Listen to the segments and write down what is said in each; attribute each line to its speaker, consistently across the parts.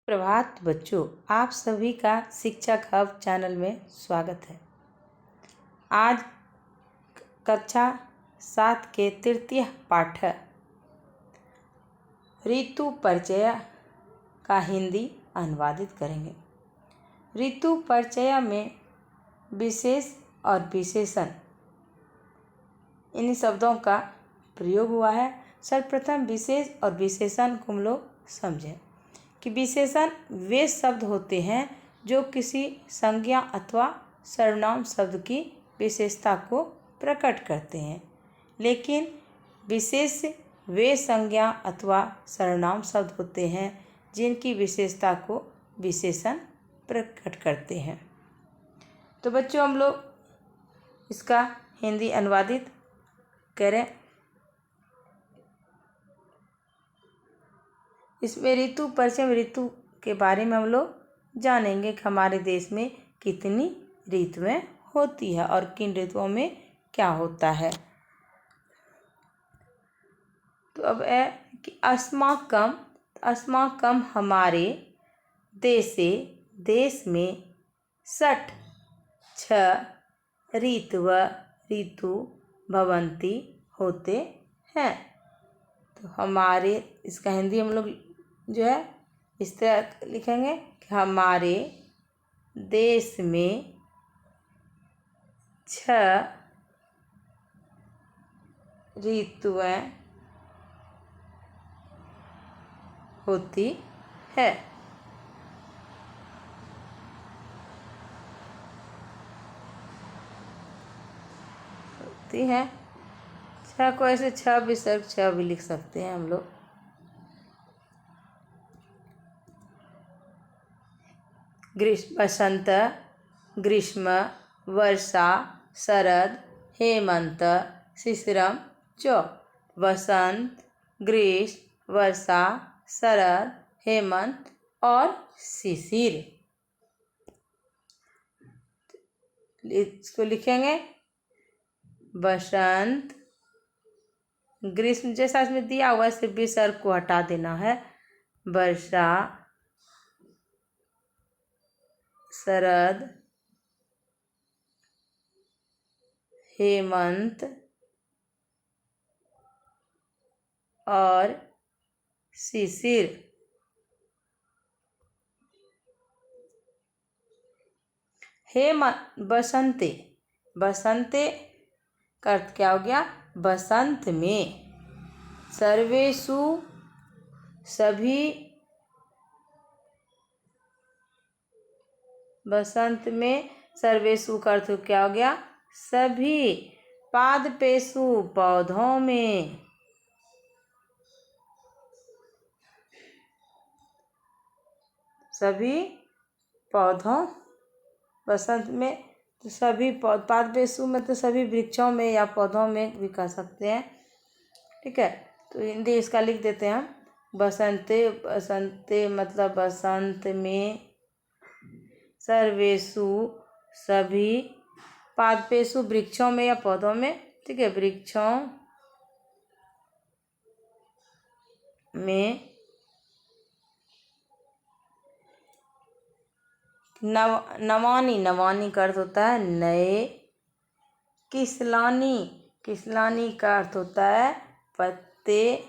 Speaker 1: प्रभात बच्चों, आप सभी का शिक्षक हब चैनल में स्वागत है। आज कक्षा 7 के तृतीय पाठ ऋतु परिचय का हिंदी अनुवादित करेंगे। ऋतु परिचय में विशेष और विशेषण इन शब्दों का प्रयोग हुआ है। सर्वप्रथम विशेष और विशेषण को हम लोग समझें कि विशेषण वे शब्द होते हैं जो किसी संज्ञा अथवा सर्वनाम शब्द की विशेषता को प्रकट करते हैं, लेकिन विशेष वे संज्ञा अथवा सर्वनाम शब्द होते हैं जिनकी विशेषता को विशेषण प्रकट करते हैं। तो बच्चों, हम लोग इसका हिंदी अनुवादित करें। इसमें ऋतु परिचय में ऋतु के बारे में हम लोग जानेंगे कि हमारे देश में कितनी ऋतुएं होती है और किन ऋतुओं में क्या होता है। तो अब है कि अस्माकम हमारे देश में 6 ऋतु भवन्ति होते हैं। तो हमारे इसका हिंदी हम लोग जो है इस तरह लिखेंगे कि हमारे देश में 6 ऋतुएं होती है। होती हैं 6 को ऐसे 6 विसर्ग 6 भी लिख सकते हैं हम लोग। बसंत, ग्रीष्म, वर्षा, शरद, हेमंत, शिशिरम, चौ। वसंत, ग्रीष्म, वर्षा, शरद, हेमंत और शिशिर। इसको लिखेंगे बसंत, ग्रीष्म जैसा इसमें दिया हुआ है, सिर्फ विसर्ग को हटा देना है। वर्षा, शरद, हेमंत और शिशिर। बसंते का अर्थ क्या हो गया? बसंत में सर्वेषु सभी, बसंत में सर्वेषु का अर्थ क्या हो गया? सभी। पादपेषु पौधों में, सभी पौधों, बसंत में तो सभी पादपेषु में तो सभी वृक्षों में या पौधों में भी कह सकते हैं। ठीक है, तो हिंदी इसका लिख देते हैं हम। बसंते मतलब बसंत में सर्वेषु सभी, पादपेषु वृक्षों में या पौधों में। ठीक है, वृक्षों में नवानी का अर्थ होता है नए। किसलानी का अर्थ होता है पत्ते।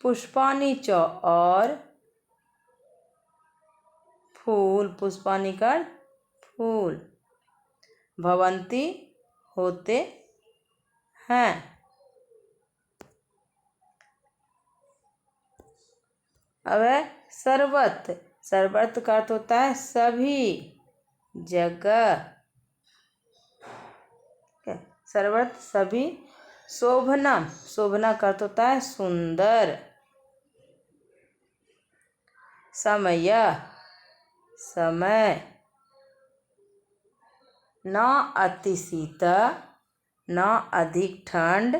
Speaker 1: पुष्पानी चौ और फूल, पुष्पानी का फूल। भवंती होते हैं। अब है शरबत का अर्थ होता है सभी जगह। शरबत सभी। शोभना का अर्थ होता है सुंदर। समय। न अति शीतल न अधिक ठंड।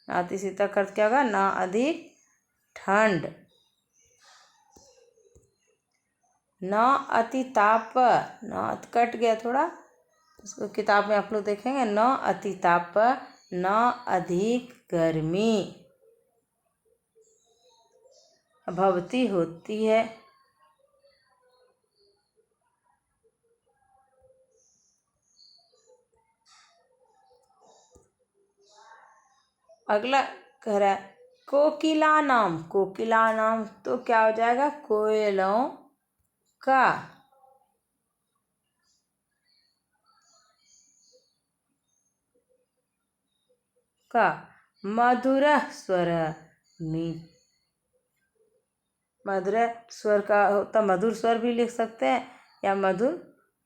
Speaker 1: अति शीतल का अर्थ क्या होगा? न अधिक ठंड। न अति ताप, न कट गया थोड़ा, इसको किताब में आप लोग देखेंगे। न अति ताप न अधिक गर्मी। भवती होती है। अगला कह रहा है कोकिला नाम। कोकिला नाम तो क्या हो जाएगा? कोयलों का। मधुर स्वर। मधुर स्वर का होता, मधुर स्वर भी लिख सकते हैं या मधुर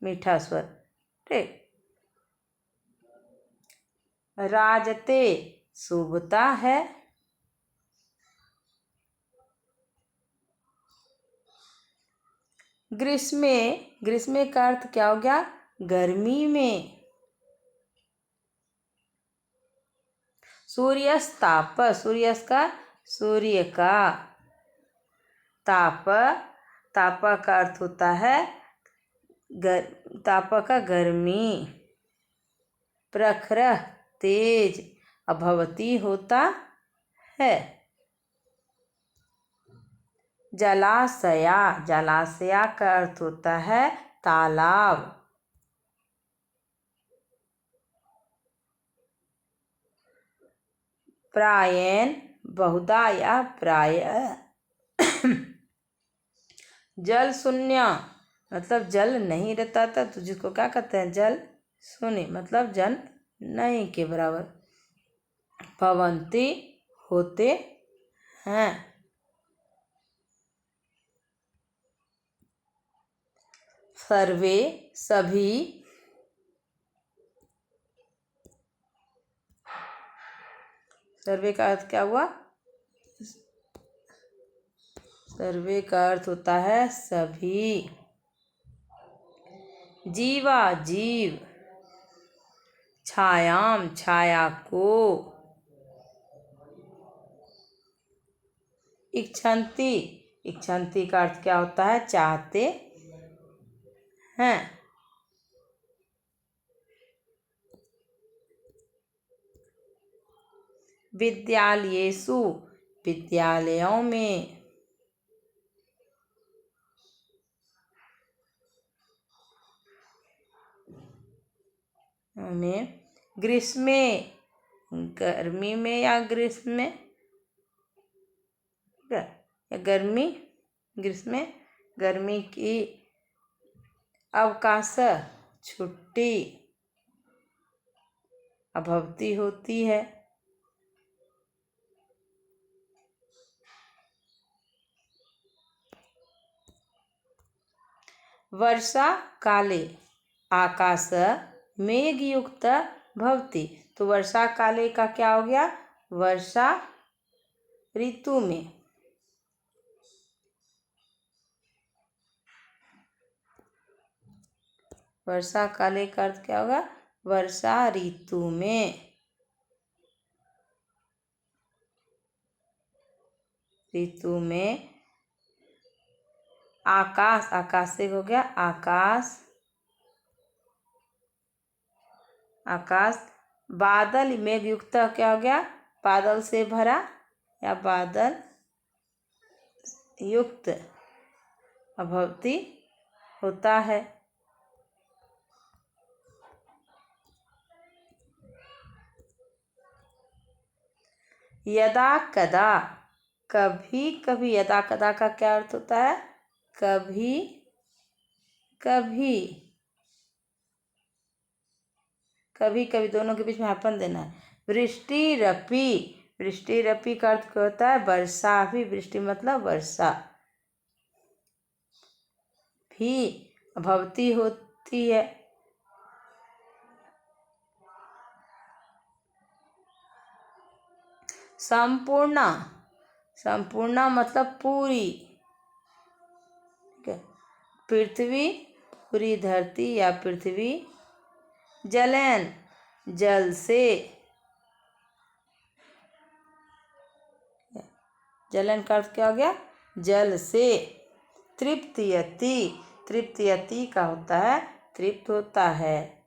Speaker 1: मीठा स्वर। ठीक। राजते शुभता है। ग्रीष्मे, ग्रीष्मे का अर्थ क्या हो गया? गर्मी में। सूर्यस्ताप, सूर्यस का सूर्य का। ताप, ताप का अर्थ होता है ताप का गर्मी। प्रखर तेज। अभवती होता है। जलाशया, जलाशया का अर्थ होता है तालाब। प्रायेण बहुधा या प्राय। जल शून्य मतलब जल नहीं रहता था, तो जिसको क्या कहते हैं? जल शून्य मतलब जल नहीं के बराबर। भवंती होते हैं। सर्वे सभी। सर्वे का अर्थ क्या हुआ? सर्वे का अर्थ होता है सभी। जीवा जीव। छायाम छाया को। इच्छन्ति, इच्छन्ति का अर्थ क्या होता है? चाहते हैं। विद्यालयेषु विद्यालयों में। ग्रीष्मे गर्मी में या ग्रीष्म में या गर्मी, ग्रीष्म गर्मी की। अवकाश छुट्टी। अभवती होती है। वर्षा काले आकाश मेघयुक्त भवति। तो वर्षा काले का क्या हो गया? वर्षा ऋतु में। वर्षा काले का अर्थ क्या होगा? वर्षा ऋतु में। ऋतु में। आकाश, आकाश से हो गया आकाश। आकाश बादल मेघ युक्त क्या हो गया? बादल से भरा या बादल युक्त। अभवती होता है। यदा कदा कभी कभी। यदा कदा का क्या अर्थ होता है? कभी कभी। कभी कभी दोनों के बीच में हाइफन देना है। वृष्टि रपी, वृष्टि रपी का अर्थ क्या होता है? वर्षा भी। वृष्टि मतलब वर्षा भी भवती होती है। संपूर्ण, संपूर्ण मतलब पूरी। ठीक है। पृथ्वी पूरी धरती या पृथ्वी। जलन जल से। जलन का अर्थ क्या हो गया? जल से। तृप्तियति, तृप्तियति का होता है तृप्त होता है।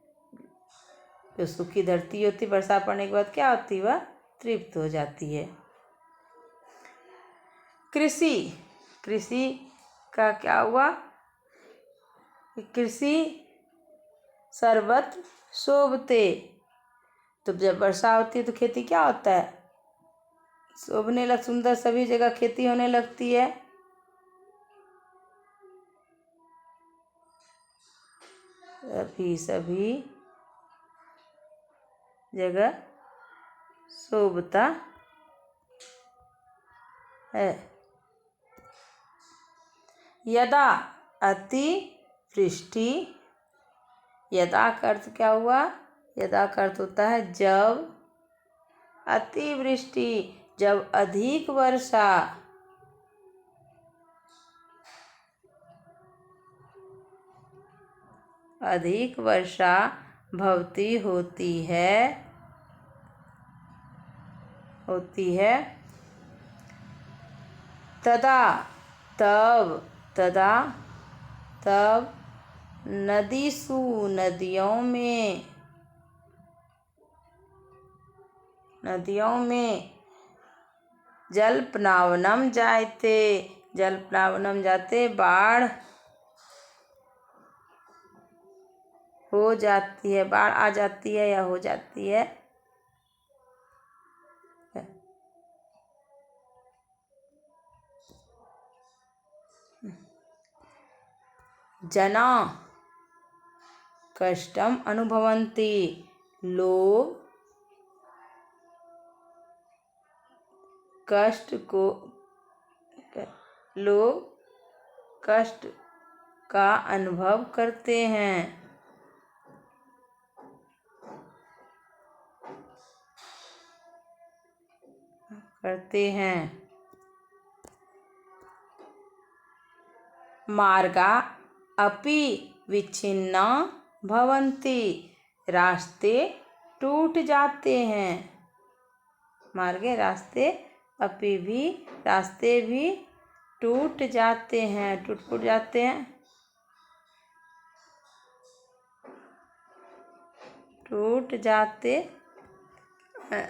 Speaker 1: जो सूखी धरती होती वर्षा पड़ने के बाद क्या होती? वह तृप्त हो जाती है। कृषि कृषि का क्या हुआ कि कृषि सर्वत्र शोभते। तो जब वर्षा होती है तो खेती क्या होता है, शोभने लग, सुंदर, सभी जगह खेती होने लगती है। अभी सभी जगह शोभता है। यदा अतिवृष्टि, यदा का अर्थ क्या हुआ, यदा का अर्थ होता है जब, अतिवृष्टि जब अधिक वर्षा, अधिक वर्षा भवती होती है, तदा तब, तदा तब नदीसु नदियों में, नदियों में जलप्लावनम जायते, जलप्लावनम जाते बाढ़ हो जाती है, बाढ़ आ जाती है या हो जाती है। जना कष्टम अनुभवन्ति, लोग कष्ट का अनुभव करते हैं, मार्गा अपि विच्छिन्ना भवन्ति, रास्ते टूट जाते हैं, मार्गे रास्ते, अपि भी रास्ते भी, टूट जाते हैं, टूट जाते हैं, टूट जाते हैं।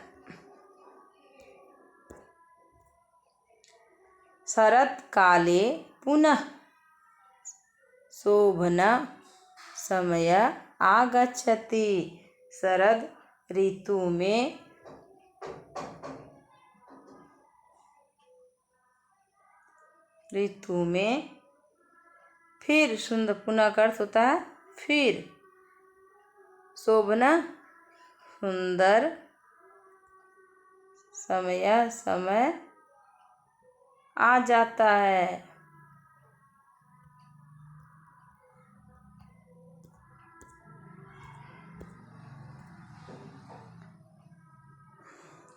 Speaker 1: शरत् काले पुनः शोभन समय आगच्छति, शरद ऋतु में, फिर, सुंदर, पुनः का अर्थ होता है फिर, शोभना सुंदर, समय आ जाता है।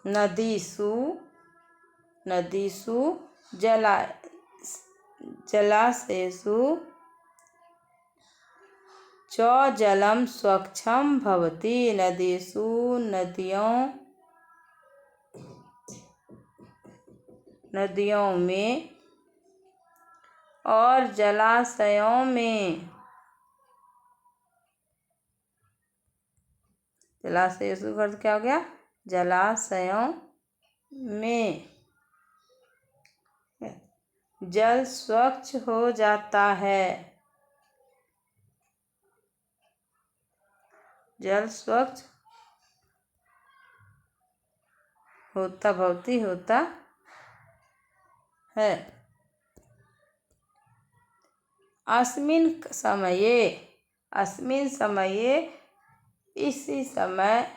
Speaker 1: नदीसु जलाशयेषु च जलम स्वच्छम भवति, नदीसु नदियों में और जलाशयों में, जलाशयेषु का अर्थ क्या हो गया, जलाशयों में जल स्वच्छ हो जाता है, जल स्वच्छ होता, भवती होता है। अस्मिन् समये इसी समय,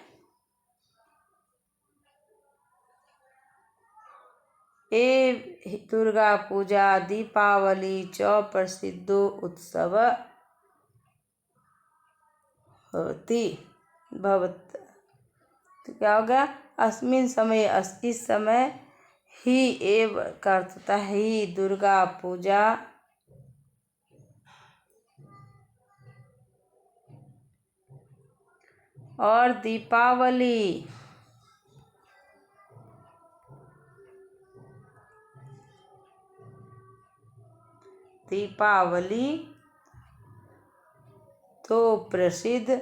Speaker 1: दुर्गा पूजा दीपावली च प्रसिद्धो उत्सव भवत, तो क्या हो गया, अस्मिन् समय, इस समय, ही एव का अर्थ होता है ही, दुर्गा पूजा और दीपावली तो प्रसिद्ध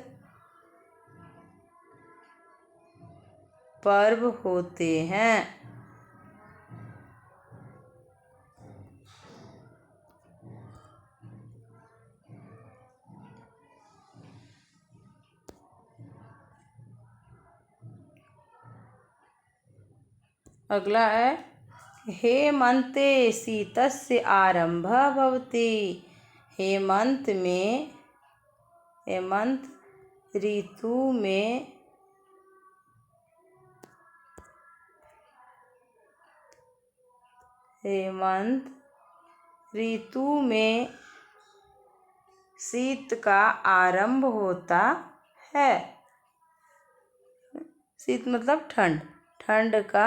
Speaker 1: पर्व होते हैं। अगला है हेमन्ते शीतस्य आरंभः भवति। हेमंत ऋतु में शीत का आरंभ होता है। शीत मतलब ठंड, ठंड का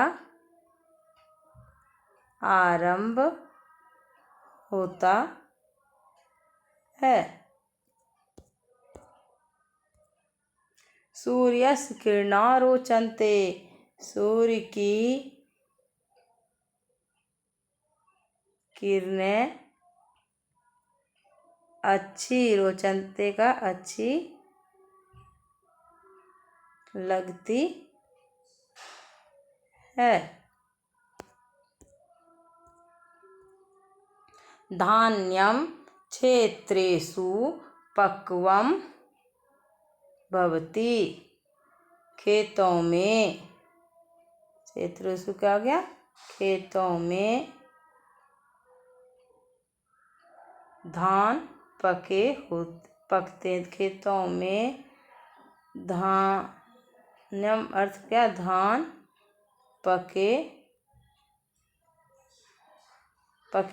Speaker 1: आरंभ होता है। सूर्यस्य किरणा रोचन्ते। सूर्य की किरणें अच्छी, रोचन्ते का अच्छी लगती है। धान्यम क्षेत्रेषु पक्वम भवति। खेतों में, क्षेत्रेषु क्या हो गया, खेतों में धान पकते। खेतों में धान्यम अर्थ क्या, धान पके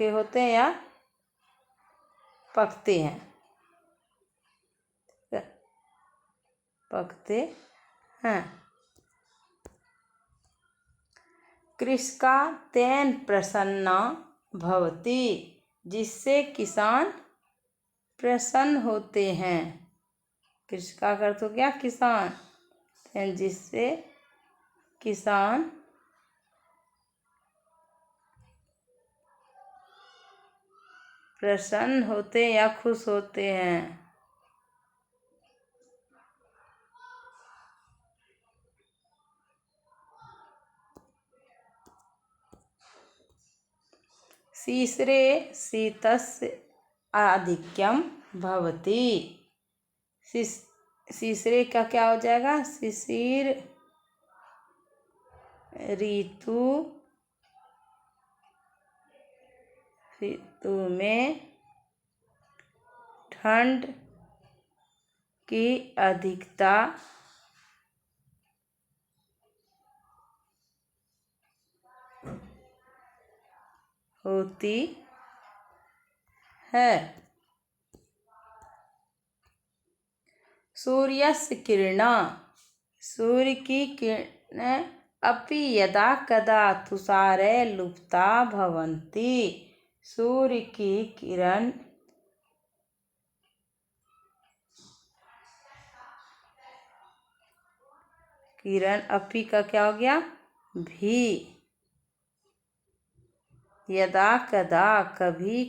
Speaker 1: होते हैं या पकते हैं, पकते हैं। कृषका तेन प्रसन्ना भवति। जिससे किसान प्रसन्न होते हैं। कृषका का अर्थ हो गया किसान, जिससे किसान प्रसन्न होते या खुश होते हैं। शीश्रे शीतस्य आधिक्यम भवति। शीश्रे का क्या हो जाएगा, शिशिर ऋतु में ठंड की अधिकता होती है। सूर्यस्य किरणा। सूर्य की किरणें अपि यदा कदा तुषारे लुप्ता भवन्ति। सूर्य की किरण अपि का क्या हो गया, भी, यदा कदा कभी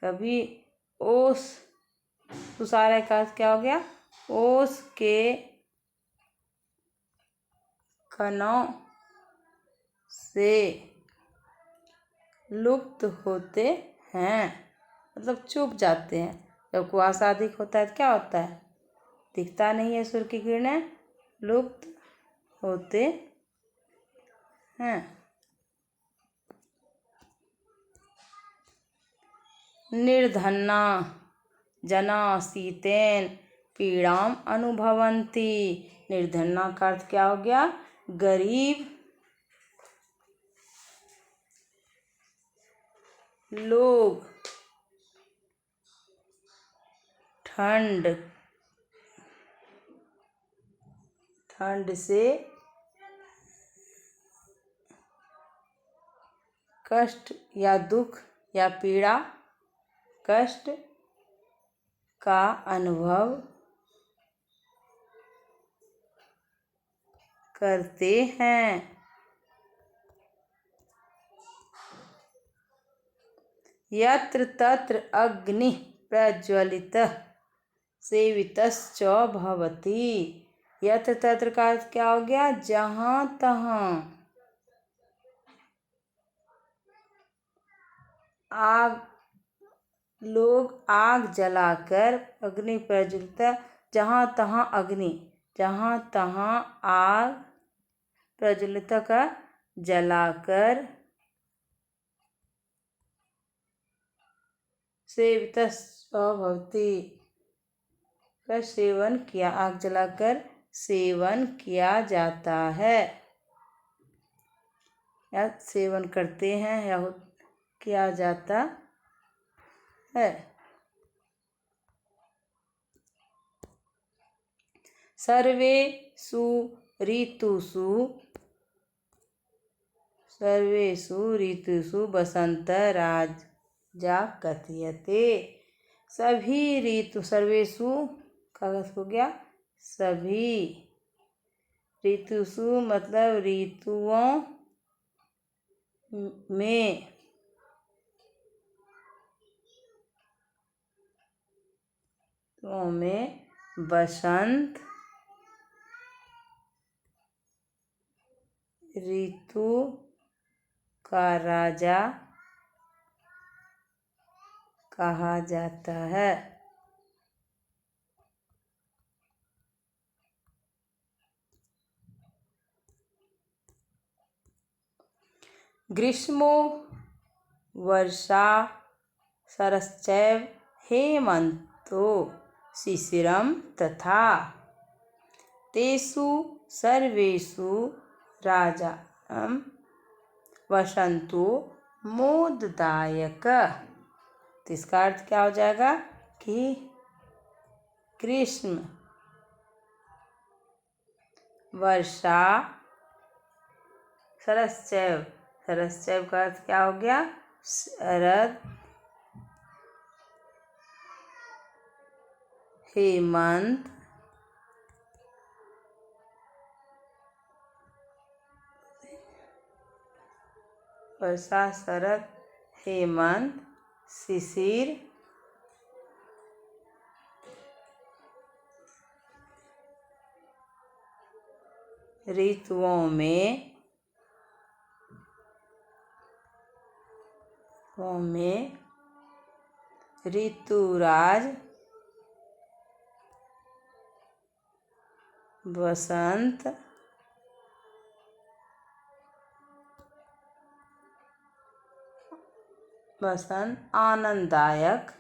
Speaker 1: कभी ओस, तुषार का क्या हो गया, ओस के कणों से लुप्त होते हैं, मतलब चुप जाते हैं। जब कुआसा अधिक होता है तो क्या होता है, दिखता नहीं है, सूर्य की किरणें लुप्त होते हैं। निर्धन्ना जना शीतेन पीड़ाम अनुभवन्ति। निर्धन्ना का अर्थ क्या हो गया, गरीब लोग ठंड से कष्ट या दुख या पीड़ा, कष्ट का अनुभव करते हैं। यत्र तत्र अग्निः प्रज्वलितः सेवितश्च भवति। यत्र तत्र का अर्थ क्या हो गया, जहाँ तहाँ लोग आग जलाकर, अग्नि प्रज्वलित, जहाँ तहाँ अग्नि जहाँ तहाँ आग प्रज्वलित का जलाकर सेवितस्वभवति का सेवन किया, आग जलाकर सेवन किया जाता है या सेवन करते हैं या किया जाता है। सर्वेषु ऋतुषु वसन्तराजा कथ्यते। सभी ऋतु, सर्वेषु का अर्थ हो गया सभी, ऋतुषु मतलब ऋतुओं में बसंत ऋतु का राजा कहा जाता है। ग्रीष्मो वर्षा शरश्चैव हेमंतो शिशिरम तथा तेषु सर्वेषु राजा वसंतो मोददायक। तो इसका अर्थ क्या हो जाएगा कि ग्रीष्म, वर्षा, शरश्चैव, शरश्चैव का अर्थ क्या हो गया शरद, हेमंत, वर्षा, शरद, हेमंत, शिशिर, ऋतुओं में ऋतुराज वसंत आनंददायक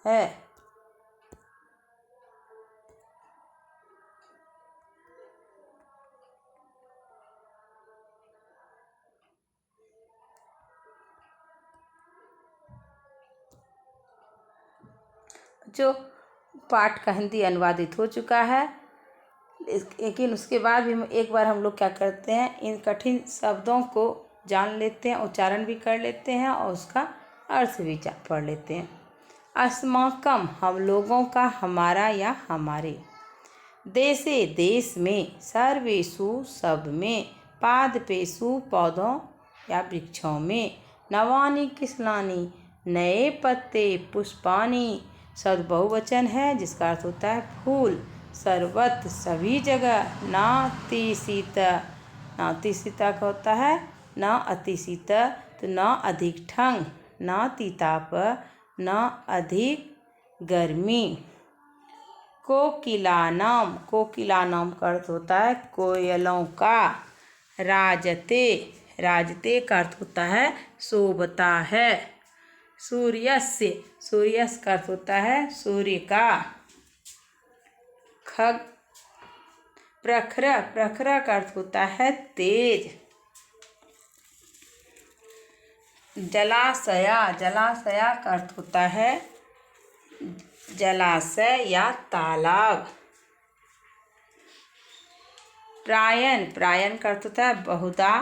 Speaker 1: है। जो पाठ का हिंदी अनुवादित हो चुका है, लेकिन उसके बाद भी एक बार हम लोग क्या करते हैं, इन कठिन शब्दों को जान लेते हैं, उच्चारण भी कर लेते हैं और उसका अर्थ भी पढ़ लेते हैं। अस्माकम हम लोगों का, हमारा या हमारे, देशे देश में, सर्वेषु सब में, पादपेषु पौधों या वृक्षों में, नवानि किसलानि नए पत्ते, पुष्पानि सद्बहुवचन है जिसका अर्थ होता है फूल, सर्वत्र सभी जगह, नातिशीत, नातिशीता का होता है न अतिशीत, तो न अधिक ठंड, न तिताप, न अधिक गर्मी। कोकिलानाम, कोकिलानाम का अर्थ होता है कोयलों का, राजते, राजते का अर्थ होता है शोभता है, सूर्यस्य, सूर्यस्य का अर्थ होता है सूर्य का, खग, प्रखर, प्रखर का अर्थ होता है तेज, जलाशया, जलाशया का अर्थ होता है जलाशय या तालाब, प्रायण, प्रायण का अर्थ होता है बहुधा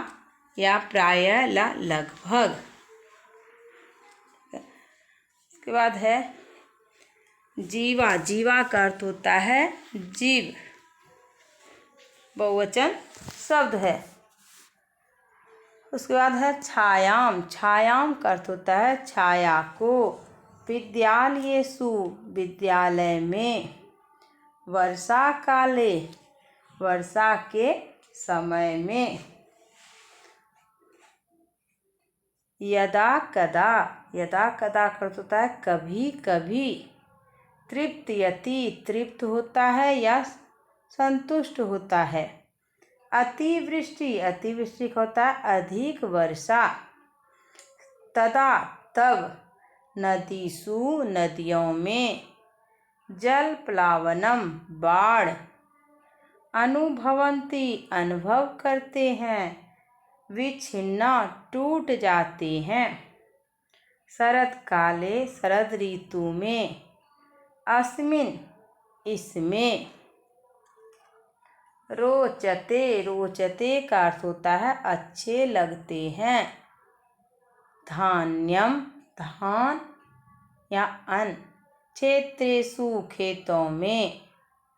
Speaker 1: या प्राय लगभग। उसके बाद है जीवा, जीवा का अर्थ होता है जीव, बहुवचन शब्द है। उसके बाद है छायाम, छायाम का अर्थ होता है छाया को, विद्यालयेषु विद्यालय में, वर्षा काले वर्षा के समय में, यदा कदा, यदा कदा का अर्थ होता है कभी कभी, तृप्त यति तृप्त होता है या संतुष्ट होता है। अतिवृष्टि, अतिवृष्टि का होता है अधिक वर्षा। तदा, तब, नदीषु, नदियों में, जलप्लावनम, बाढ़, अनुभवन्ति, अनुभव करते हैं, विच्छिन्ना, टूट जाते हैं। शरत्काले, शरद ऋतु में, अस्मिन्, इसमें। रोचते, रोचते का अर्थ होता है अच्छे लगते हैं। धान्यम, धान या अन्न, क्षेत्रेषु, खेतों में,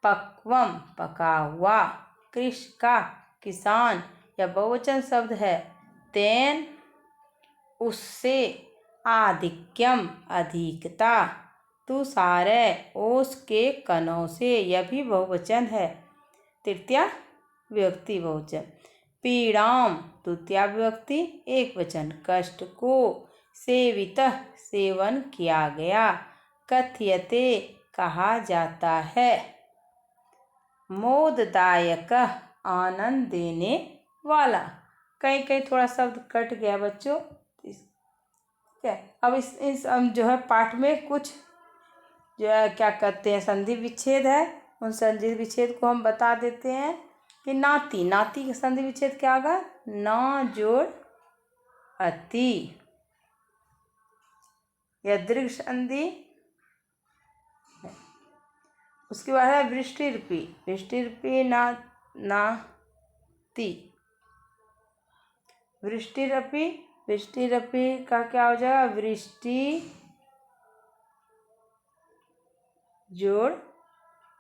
Speaker 1: पक्वम, पका हुआ, कृषका, किसान, यह बहुवचन शब्द है। तेन, उससे, आधिक्यम, अधिकता, तुषारे, ओस के कणों से, यह भी बहुवचन है। तृतीया विभक्ति बहुवचन। पीड़ाम, तृतीया विभक्ति एक वचन, कष्ट को। सेवितः, सेवन किया गया। कथ्यते, कहा जाता है। मोददायक, आनंद देने वाला। कहीं कहीं थोड़ा शब्द कट गया बच्चों, क्या अब इस जो है पाठ में कुछ जो है क्या कहते हैं संधि विच्छेद है, उन संधि विच्छेद को हम बता देते हैं कि नाती, नाती का संधि विच्छेद क्या होगा? ना जोड़ अति। यह दीर्घ संधि। उसके बाद है वृष्टिरपी, वृष्टिरपी नाती, वृष्टिरपी, वृष्टिरपी का क्या हो जाएगा? वृष्टि जोड़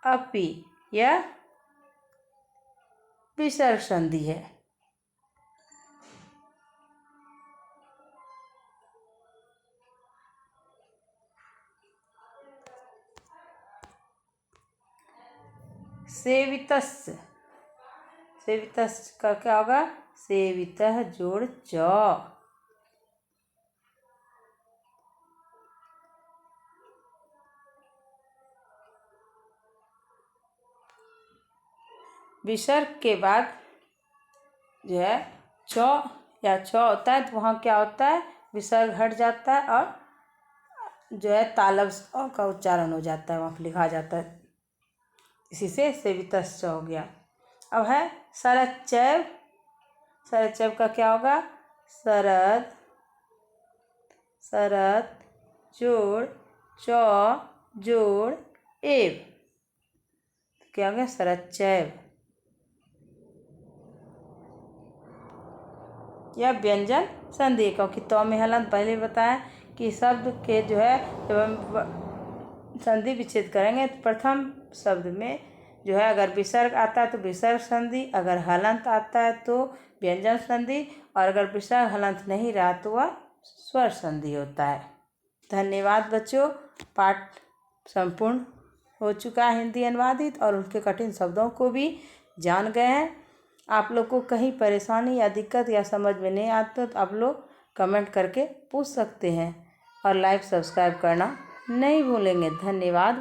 Speaker 1: अपी, यह विसर्ग संधि है। सेवितस्य, सेवितस्य का क्या होगा? सेवितः जोड़ च। विसर्ग के बाद जो है च या छ होता है तो वहाँ क्या होता है? विसर्ग हट जाता है और जो है तालव्य स का उच्चारण हो जाता है, वहाँ पर लिखा जाता है। इसी से सेवितश्च हो गया। अब है शरच्चैव, शरच्चैव का क्या होगा? शरद, शरद जोड़ च जोड़ एव, क्या हो गया? शरच्चैव। यह व्यंजन संधि, क्योंकि तो में हलन पहले बताया कि शब्द के जो है जब हम संधि विच्छेद करेंगे तो प्रथम शब्द में जो है अगर विसर्ग आता है तो विसर्ग संधि, अगर हलंत आता है तो व्यंजन संधि, और अगर विसर्ग हलंत नहीं रहा तो वह स्वर संधि होता है। धन्यवाद बच्चों, पाठ संपूर्ण हो चुका है हिंदी अनुवादित, और उनके कठिन शब्दों को भी जान गए हैं। आप लोग को कहीं परेशानी या दिक्कत या समझ में नहीं आता तो आप लोग कमेंट करके पूछ सकते हैं, और लाइक सब्सक्राइब करना नहीं भूलेंगे। धन्यवाद।